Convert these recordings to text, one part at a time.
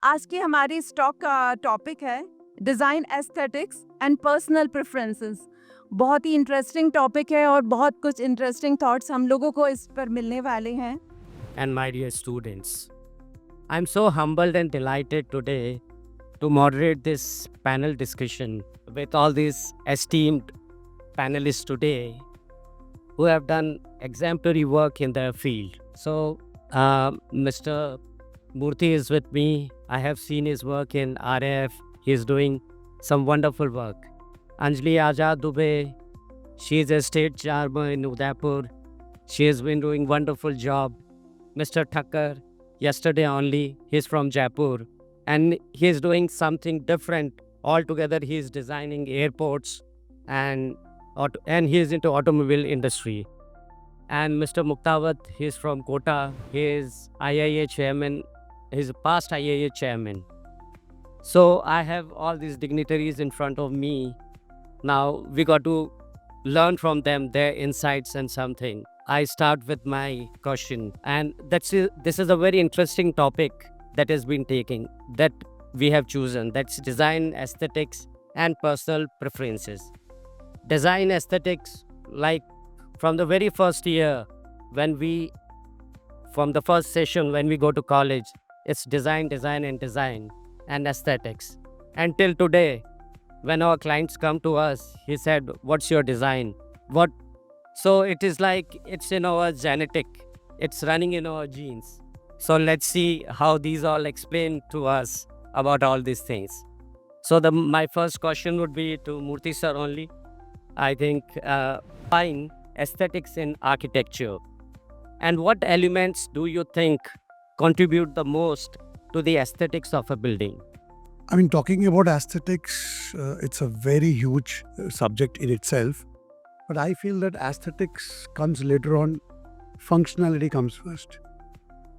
आज की हमारी स्टॉक का टॉपिक है design aesthetics and personal preferences. बहुत ही इंटरेस्टिंग टॉपिक है और बहुत कुछ इंटरेस्टिंग थॉट्स हम लोगों को इस पर मिलने वाले हैं। And my dear students, I'm so humbled and delighted today to moderate this panel discussion with all these esteemed panelists today who have done exemplary work in their field. So, Mr. Murthy is with me. I have seen his work in RF. He is doing some wonderful work. Anjali Azad Dubey, she is a state charmer in Udaipur. She has been doing wonderful job. Mr. Thakkar, yesterday only, he's from Jaipur, and he is doing something different altogether. He is designing airports, and and he is into automobile industry. And Mr. Muktawat, he is from Kota. He is IIA chairman. He's a past IIA chairman. So I have all these dignitaries in front of me. Now we got to learn from them their insights and something. I start with my question, and this is a very interesting topic that has been taken that we have chosen. That's design aesthetics and personal preferences. Design aesthetics, like from the very first year when we, from the first session when we go to college, it's design, design and aesthetics. Until today, when our clients come to us, he said, "What's your design? What?" So it is like it's in our genetic, it's running in our genes. So let's see how these all explain to us about all these things. So my first question would be to Murthy sir only. I think fine aesthetics in architecture, and what elements do you think contribute the most to the aesthetics of a building? I mean, talking about aesthetics, it's a very huge subject in itself. But I feel that aesthetics comes later on, functionality comes first.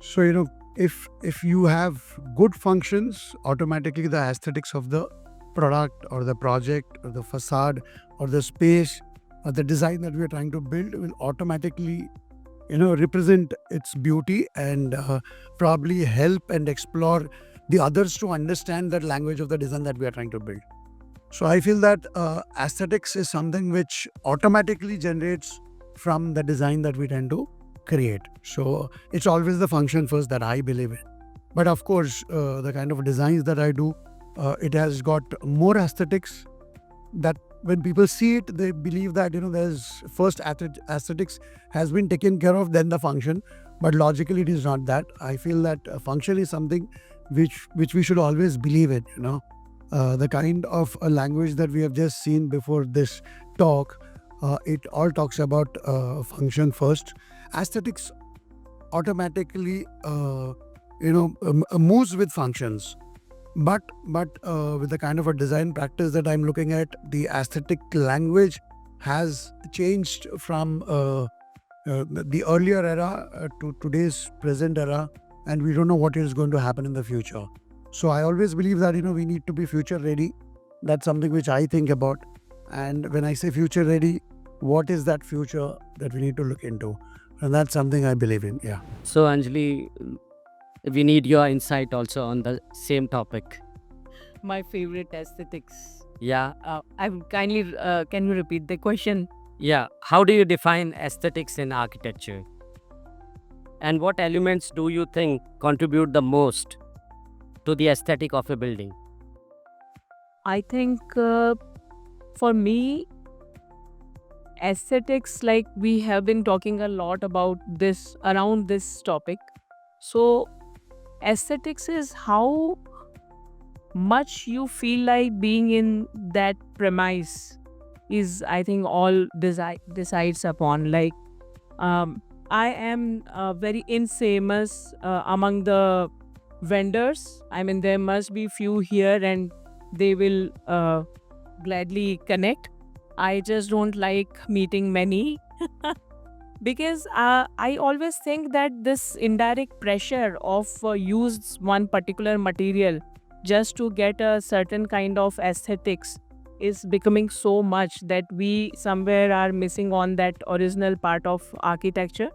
So, if you have good functions, automatically the aesthetics of the product or the project or the facade or the space or the design that we are trying to build will automatically, represent its beauty and probably help and explore the others to understand that language of the design that we are trying to build. So I feel that aesthetics is something which automatically generates from the design that we tend to create. So it's always the function first that I believe in. But of course, the kind of designs that I do, it has got more aesthetics that when people see it, they believe that, there's first aesthetics has been taken care of, then the function. But logically, it is not that. I feel that function is something which we should always believe in, the kind of a language that we have just seen before this talk, it all talks about function first. Aesthetics automatically, moves with functions. But with the kind of a design practice that I'm looking at, the aesthetic language has changed from the earlier era to today's present era, and we don't know what is going to happen in the future. So I always believe that we need to be future ready. That's something which I think about. And when I say future ready, what is that future that we need to look into? And that's something I believe in. Yeah. So Anjali, we need your insight also on the same topic. My favorite aesthetics. Yeah. Can you repeat the question? Yeah. How do you define aesthetics in architecture? And what elements do you think contribute the most to the aesthetic of a building? I think for me, aesthetics, like we have been talking a lot about this around this topic. So, aesthetics is how much you feel like being in that premise is, I think, all decides upon. Like, I am very infamous among the vendors. I mean, there must be few here and they will gladly connect. I just don't like meeting many because I always think that this indirect pressure of use one particular material just to get a certain kind of aesthetics is becoming so much that we somewhere are missing on that original part of architecture.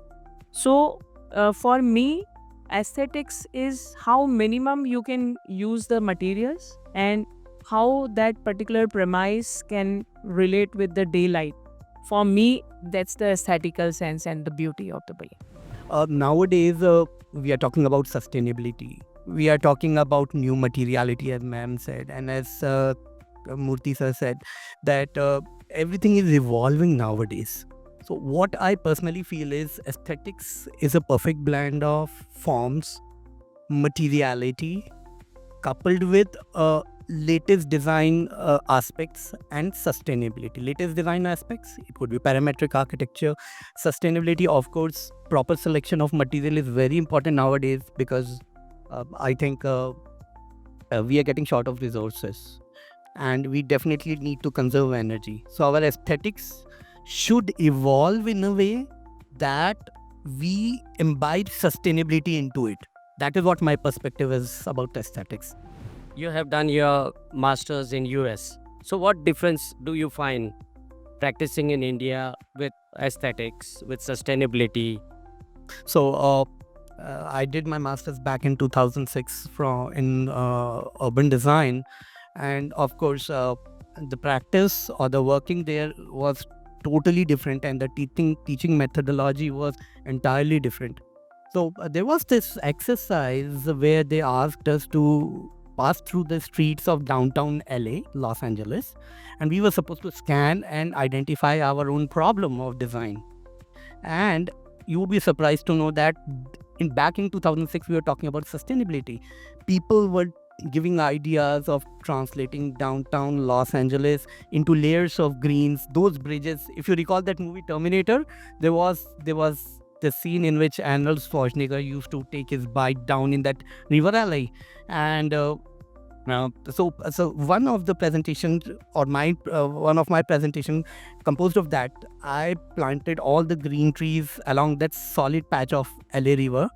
So for me, aesthetics is how minimum you can use the materials and how that particular premise can relate with the daylight. For me, that's the aesthetical sense and the beauty of the building. Nowadays, we are talking about sustainability. We are talking about new materiality, as ma'am said, and as Murthy sir said, that everything is evolving nowadays. So, what I personally feel is aesthetics is a perfect blend of forms, materiality, coupled with latest design aspects and sustainability. Latest design aspects, it could be parametric architecture. Sustainability, of course, proper selection of material is very important nowadays, because I think we are getting short of resources and we definitely need to conserve energy. So our aesthetics should evolve in a way that we imbibe sustainability into it. That is what my perspective is about aesthetics. You have done your masters in US. So what difference do you find practicing in India with aesthetics, with sustainability? So I did my master's back in 2006 in urban design, and of course the practice or the working there was totally different, and the teaching methodology was entirely different. So there was this exercise where they asked us to pass through the streets of downtown LA, Los Angeles, and we were supposed to scan and identify our own problem of design. And you would be surprised to know that back in 2006 we were talking about sustainability. People were giving ideas of translating downtown Los Angeles into layers of greens. Those bridges, if you recall that movie Terminator, there was the scene in which Arnold Schwarzenegger used to take his bike down in that river alley, and so one of the presentations, or one of my presentation composed of that, I planted all the green trees along that solid patch of LA river,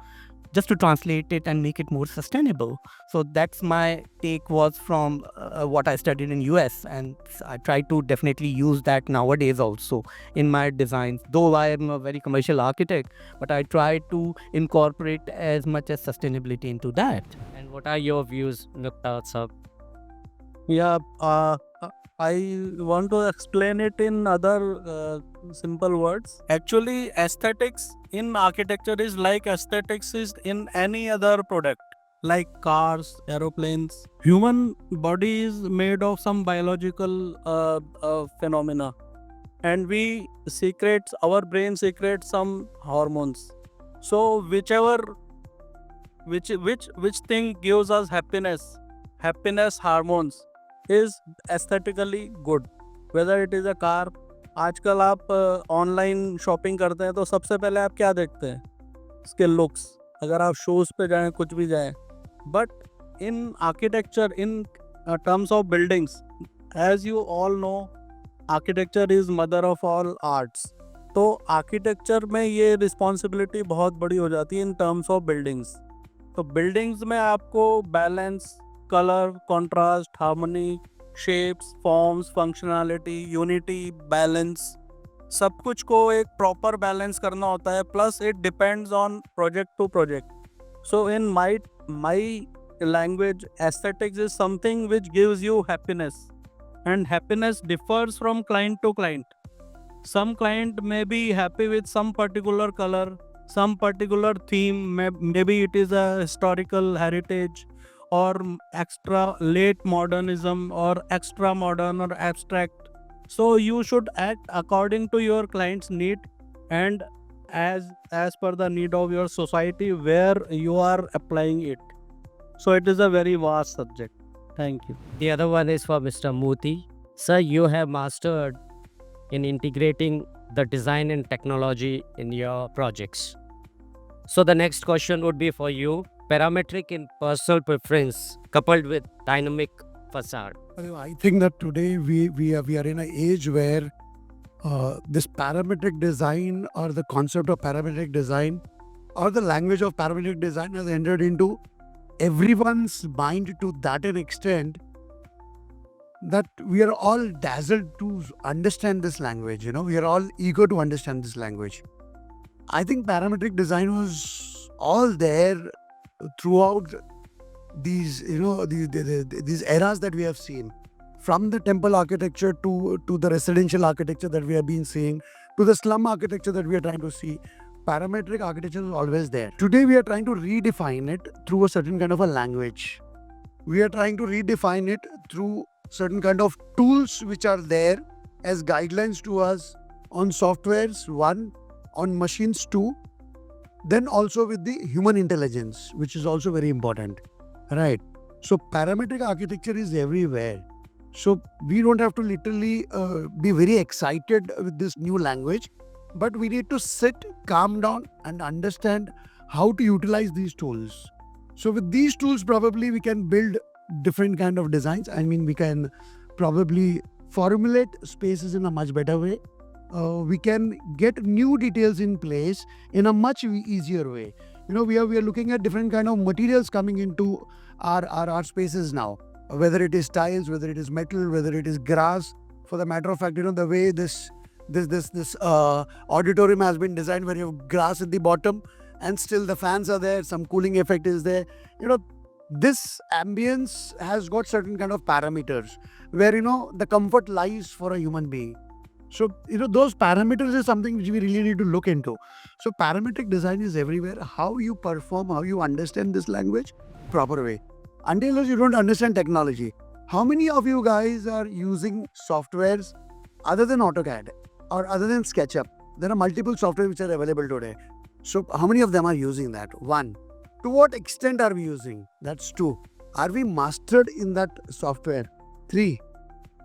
just to translate it and make it more sustainable. So that's my take was from what I studied in US, and I try to definitely use that nowadays also in my designs. Though I am a very commercial architect, but I try to incorporate as much as sustainability into that. And what are your views, Nukta sir? Yeah, I want to explain it in other simple words. Actually, aesthetics in architecture is like aesthetics is in any other product, like cars, aeroplanes. Human body is made of some biological phenomena, and our brain secretes some hormones. So which thing gives us happiness hormones is aesthetically good. Whether it is a car, आजकल आप online shopping करते हैं तो सबसे पहले आप क्या देखते हैं? इसके लुक्स. अगर आप शोज पे जाएं, कुछ भी जाएं. But in architecture, in terms of buildings, as you all know, architecture is mother of all arts. तो आर्किटेक्चर में ये रिस्पॉन्सिबिलिटी बहुत बड़ी हो जाती है इन टर्म्स ऑफ बिल्डिंग्स. तो बिल्डिंग्स में आपको balance, colour, contrast, harmony, shapes, forms, functionality, unity, balance, सब कुछ को एक प्रॉपर बैलेंस करना होता है. Plus it depends on project to project. So in my language, aesthetics is something which gives you happiness, and happiness differs from client to client. Some client may be happy with some particular color, some particular theme, maybe it is a historical heritage or extra late modernism or extra modern or abstract. So you should act according to your client's need and as per the need of your society where you are applying it. So it is a very vast subject. Thank you. The other one is for Mr. Murthy. Sir, you have mastered in integrating the design and technology in your projects. So the next question would be for you. Parametric and personal preference coupled with dynamic facade. I think that today we are in an age where this parametric design, or the concept of parametric design, or the language of parametric design has entered into everyone's mind to that an extent that we are all dazzled to understand this language. We are all eager to understand this language. I think parametric design was all there throughout these, these eras that we have seen, from the temple architecture to the residential architecture that we have been seeing, to the slum architecture that we are trying to see. Parametric architecture is always there. Today we are trying to redefine it through a certain kind of a language. We are trying to redefine it through certain kind of tools which are there as guidelines to us on softwares, one, on machines, two, then also with the human intelligence, which is also very important, right? So parametric architecture is everywhere. So we don't have to literally be very excited with this new language, but we need to sit, calm down and understand how to utilize these tools. So with these tools, probably we can build different kind of designs. I mean, we can probably formulate spaces in a much better way. We can get new details in place in a much easier way. We are looking at different kind of materials coming into our spaces now, whether it is tiles, whether it is metal, whether it is grass. For the matter of fact, the way this auditorium has been designed, where you have grass at the bottom and still the fans are there, some cooling effect is there. This ambience has got certain kind of parameters where the comfort lies for a human being. So those parameters is something which we really need to look into. So parametric design is everywhere. How you perform, how you understand this language, proper way. Until you don't understand technology, how many of you guys are using softwares other than AutoCAD or other than SketchUp? There are multiple software which are available today. So how many of them are using that? One. To what extent are we using? That's two. Are we mastered in that software? Three.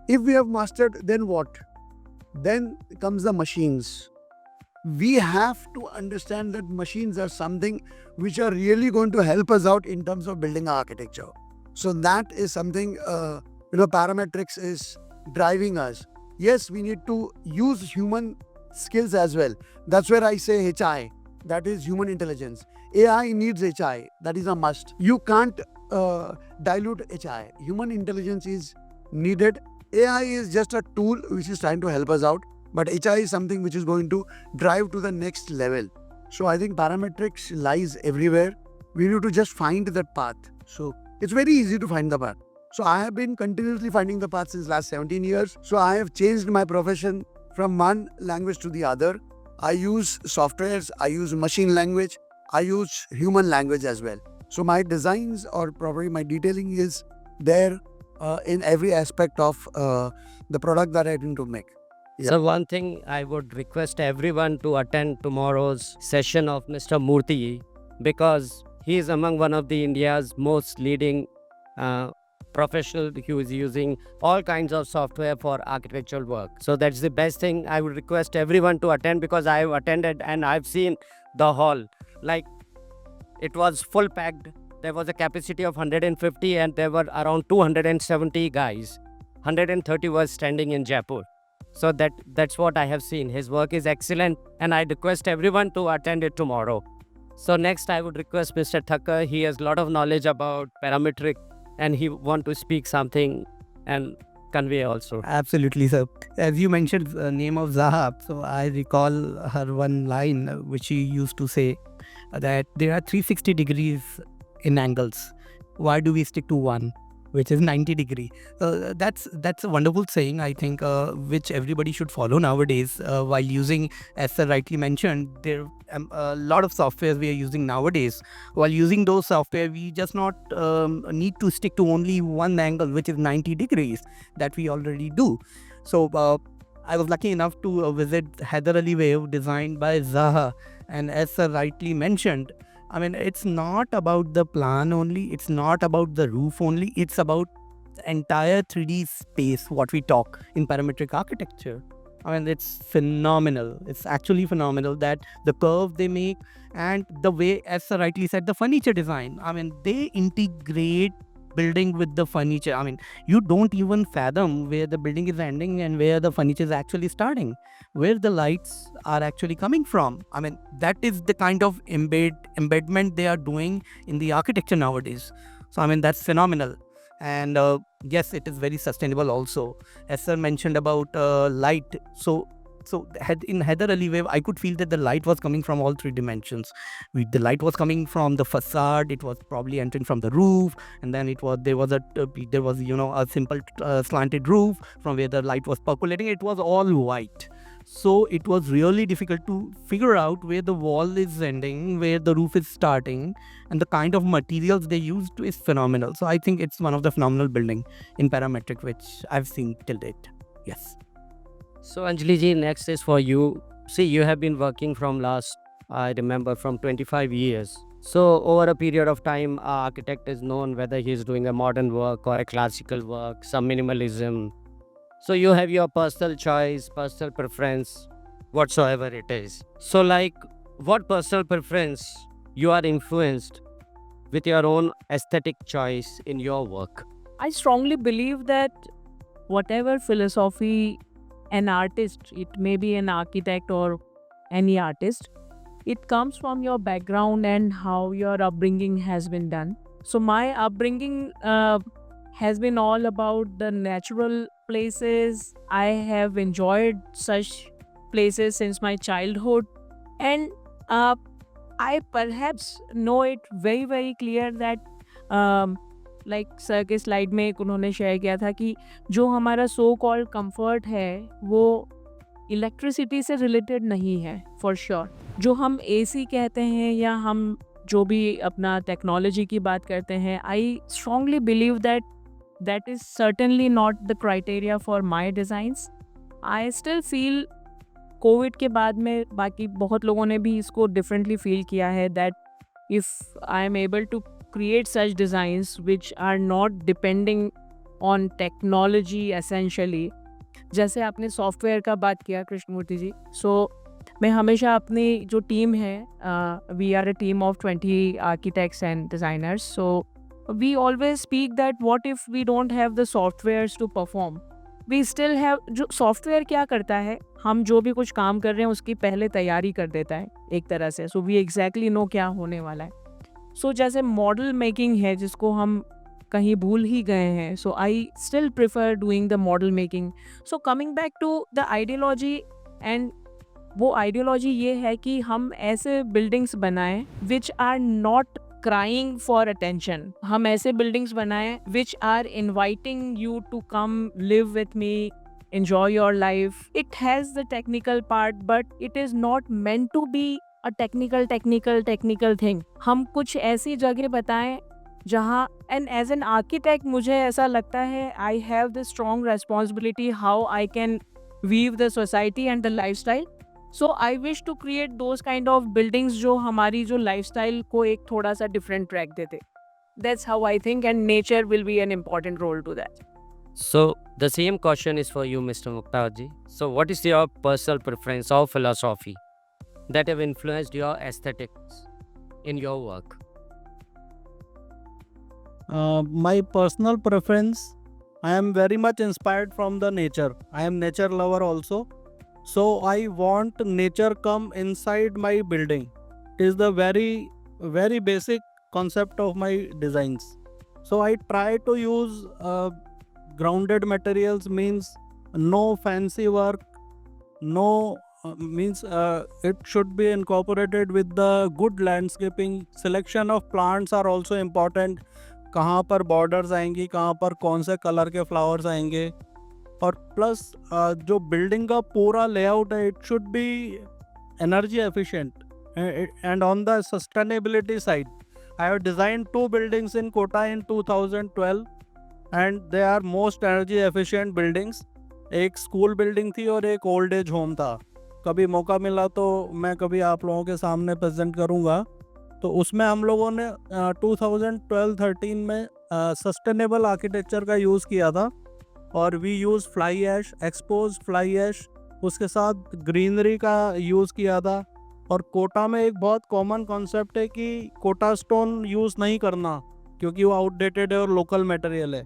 If we have mastered, then what? Then comes the machines. We have to understand that machines are something which are really going to help us out in terms of building architecture. So that is something, parametrics is driving us. Yes, we need to use human skills as well. That's where I say HI, that is human intelligence. AI needs HI, that is a must. You can't dilute HI. Human intelligence is needed. AI is just a tool which is trying to help us out, but HI is something which is going to drive to the next level. So I think parametrics lies everywhere. We need to just find that path. So it's very easy to find the path. So I have been continuously finding the path since last 17 years. So I have changed my profession from one language to the other. I use softwares, I use machine language, I use human language as well. So my designs or probably my detailing is there in every aspect of the product that I need to make. Yeah. So one thing I would request everyone to attend tomorrow's session of Mr. Murthy, because he is among one of the India's most leading professional who is using all kinds of software for architectural work. So that's the best thing. I would request everyone to attend, because I have attended and I've seen the hall. Like, it was full packed. There was a capacity of 150 and there were around 270 guys. 130 was standing in Jaipur. So that's what I have seen. His work is excellent and I request everyone to attend it tomorrow. So next I would request Mr. Thakkar. He has a lot of knowledge about parametric and he want to speak something and convey also. Absolutely, sir. As you mentioned the name of Zaha, so I recall her one line which she used to say that there are 360 degrees in angles. Why do we stick to one, which is 90 degree? That's a wonderful saying, I think, which everybody should follow nowadays while using, as sir rightly mentioned, there a lot of softwares we are using nowadays. While using those software, we just not need to stick to only one angle, which is 90 degrees, that we already do. So I was lucky enough to visit Hyder Ali Wave designed by Zaha, and as sir rightly mentioned, I mean, it's not about the plan only, it's not about the roof only, it's about the entire 3D space, what we talk in parametric architecture. I mean, it's phenomenal. It's actually phenomenal that the curve they make and the way, as sir rightly said, the furniture design. I mean, they integrate building with the furniture. I mean, you don't even fathom where the building is ending and where the furniture is actually starting, where the lights are actually coming from. I mean, that is the kind of embedment they are doing in the architecture nowadays. So I mean, that's phenomenal. And yes, it is very sustainable also. As sir mentioned about light, so So in Heather Ali wave, I could feel that the light was coming from all three dimensions. The light was coming from the facade. It was probably entering from the roof, and then there was a simple slanted roof from where the light was percolating. It was all white. So it was really difficult to figure out where the wall is ending, where the roof is starting, and the kind of materials they used is phenomenal. So I think it's one of the phenomenal building in parametric which I've seen till date. Yes. So Anjali ji, next is for you. See, you have been working from last, I remember, from 25 years. So over a period of time, an architect is known whether he is doing a modern work or a classical work, some minimalism. So you have your personal choice, personal preference, whatsoever it is. So like, what personal preference you are influenced with your own aesthetic choice in your work? I strongly believe that whatever philosophy an artist, it may be an architect or any artist, it comes from your background and how your upbringing has been done. So my upbringing has been all about the natural places. I have enjoyed such places since my childhood, and I perhaps know it very very clear that like sir के slide में एक उन्होंने share किया था कि जो हमारा so called comfort है वो इलेक्ट्रिसिटी से रिलेटेड नहीं है फॉर श्योर। जो हम एसी कहते हैं या हम जो भी अपना टेक्नोलॉजी की बात करते हैं, I strongly believe that is certainly not the criteria for my designs. I still feel Covid के बाद में बाकी बहुत लोगों ने भी इसको डिफरेंटली फील किया है that if I am able to create such designs which are not depending on technology essentially। जैसे आपने सॉफ्टवेयर का बात किया कृष्णमूर्ति जी, सो मैं हमेशा अपनी जो टीम है, we are a team of 20 architects and designers, so we always speak that what if we don't have the softwares to perform, we still have. जो सॉफ्टवेयर क्या करता है, हम जो भी कुछ काम कर रहे हैं उसकी पहले तैयारी कर देता है एक तरह से, सो वी एग्जैक्टली नो क्या होने वाला है। सो जैसे मॉडल मेकिंग है जिसको हम कहीं भूल ही गए हैं, so I still prefer doing the model making. So coming back to the ideology, and वो आइडियोलॉजी ये है कि हम ऐसे बिल्डिंग्स बनाएं which are not crying for attention. हम ऐसे बिल्डिंग्स बनाएं which are inviting you to come live with me, enjoy your life. It has the technical part, but it is not meant to be a technical thing. हम कुछ ऐसी जगह बताएं जहाँ, and as an architect मुझे ऐसा लगता है I have the strong responsibility how I can weave the society and the lifestyle. So I wish to create those kind of buildings जो हमारी जो lifestyle को एक थोड़ा सा different track देते. That's how I think, and nature will be an important role to that. So the same question is for you, Mr. Mukhtar ji. So what is your personal preference or philosophy that have influenced your aesthetics in your work? My personal preference, I am very much inspired from the nature. I am nature lover also. So I want nature come inside my building. It is the very basic concept of my designs. So I try to use grounded materials, means no fancy work, no means it should be incorporated with the good landscaping. Selection of plants are also important. कहाँ पर borders आएंगी, कहाँ पर कौन से colour के flowers आएंगे, और प्लस जो बिल्डिंग का पूरा लेआउट है, it should be energy efficient and on the sustainability side. I have designed 2 buildings in Kota in 2012 and they are most energy efficient buildings. एक स्कूल बिल्डिंग थी और एक ओल्ड एज होम था। कभी मौका मिला तो मैं कभी आप लोगों के सामने प्रेजेंट करूँगा। तो उसमें हम लोगों ने 2012-13 में सस्टेनेबल आर्किटेक्चर का यूज़ किया था, और we use fly ash, expose fly ash, उसके साथ ग्रीनरी का यूज़ किया था। और कोटा में एक बहुत कॉमन कॉन्सेप्ट है कि कोटा स्टोन यूज़ नहीं करना क्योंकि वो आउटडेटेड है और लोकल मटेरियल है।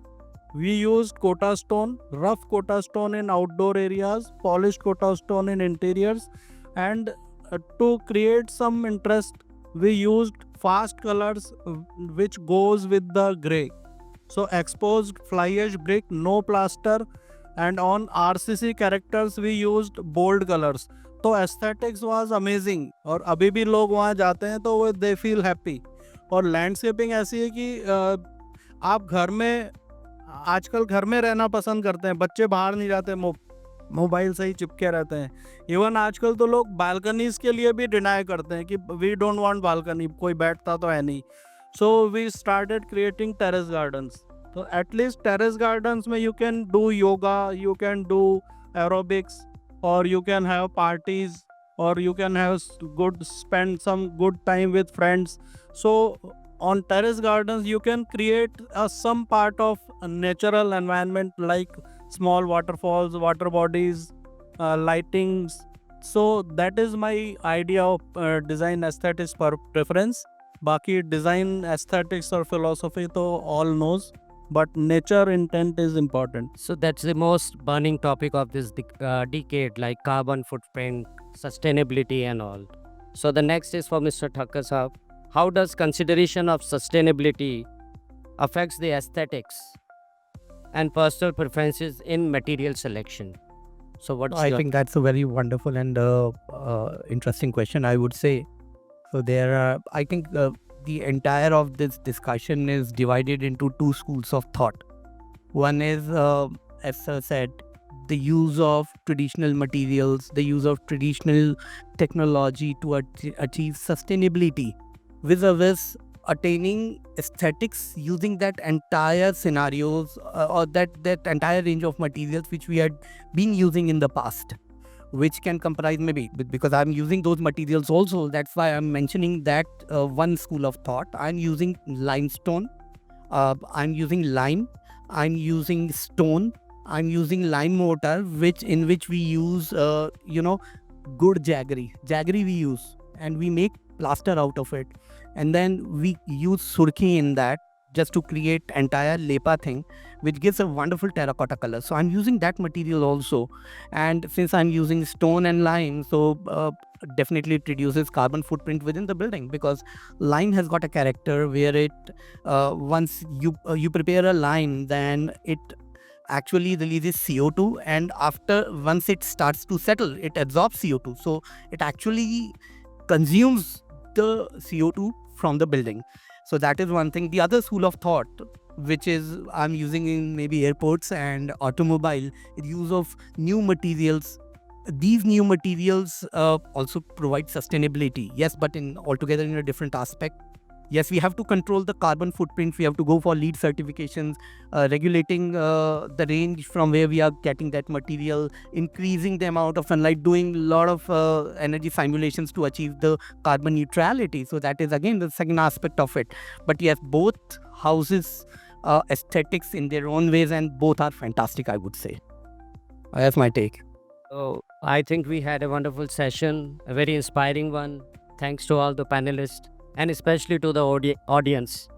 We used Kota stone, rough Kota stone in outdoor areas, polished Kota stone in interiors, and to create some interest, we used fast colors which goes with the grey. So exposed fly ash brick, no plaster, and on RCC characters we used bold colors. तो aesthetics was amazing और अभी भी लोग वहाँ जाते हैं तो वो they feel happy. और लैंडस्केपिंग ऐसी है कि आप घर में आजकल घर में रहना पसंद करते हैं, बच्चे बाहर नहीं जाते, मोबाइल से ही चिपके रहते हैं. इवन आजकल तो लोग बालकनीज के लिए भी डिनाई करते हैं कि वी डोंट वांट बालकनी, कोई बैठता तो है नहीं. So we started creating terrace gardens. तो एटलीस्ट टेरेस गार्डन्स में you can do yoga, you can do aerobics, और you can have parties, or you can have spend some good time with friends. So on terrace gardens you can create some part of a natural environment like small waterfalls, water bodies, lightings. So that is my idea of design aesthetics per preference. बाकी design aesthetics or philosophy तो all knows, but nature intent is important. So that's the most burning topic of this decade, like carbon footprint, sustainability and all. So the next is for Mr. Thakkar Saab. How does consideration of sustainability affects the aesthetics and personal preferences in material selection? So what's I think that's a very wonderful and interesting question, I would say. So there are, I think the entire of this discussion is divided into two schools of thought. One is, as sir said, the use of traditional materials, the use of traditional technology to achieve sustainability, vis-a-vis attaining aesthetics using that entire scenarios or that entire range of materials which we had been using in the past, which can comprise maybe, because I'm using those materials also, that's why I'm mentioning that one school of thought. I'm using limestone, I'm using lime, I'm using stone, I'm using lime mortar, in which we use good jaggery we use, and we make plaster out of it, and then we use surkhi in that just to create entire lepa thing, which gives a wonderful terracotta color. So I'm using that material also, and since I'm using stone and lime, so definitely it reduces carbon footprint within the building, because lime has got a character where it once you prepare a lime, then it actually releases CO2, and once it starts to settle, it absorbs CO2, so it actually consumes the CO2 from the building. So that is one thing. The other school of thought, which is I'm using in maybe airports and automobile, the use of new materials. These new materials also provide sustainability, yes, but altogether in a different aspect. Yes, we have to control the carbon footprint. We have to go for LEED certifications, regulating the range from where we are getting that material, increasing the amount of sunlight, doing a lot of energy simulations to achieve the carbon neutrality. So that is again the second aspect of it. But yes, both houses aesthetics in their own ways, and both are fantastic, I would say. That's my take. So I think we had a wonderful session, a very inspiring one. Thanks to all the panelists and especially to the audience.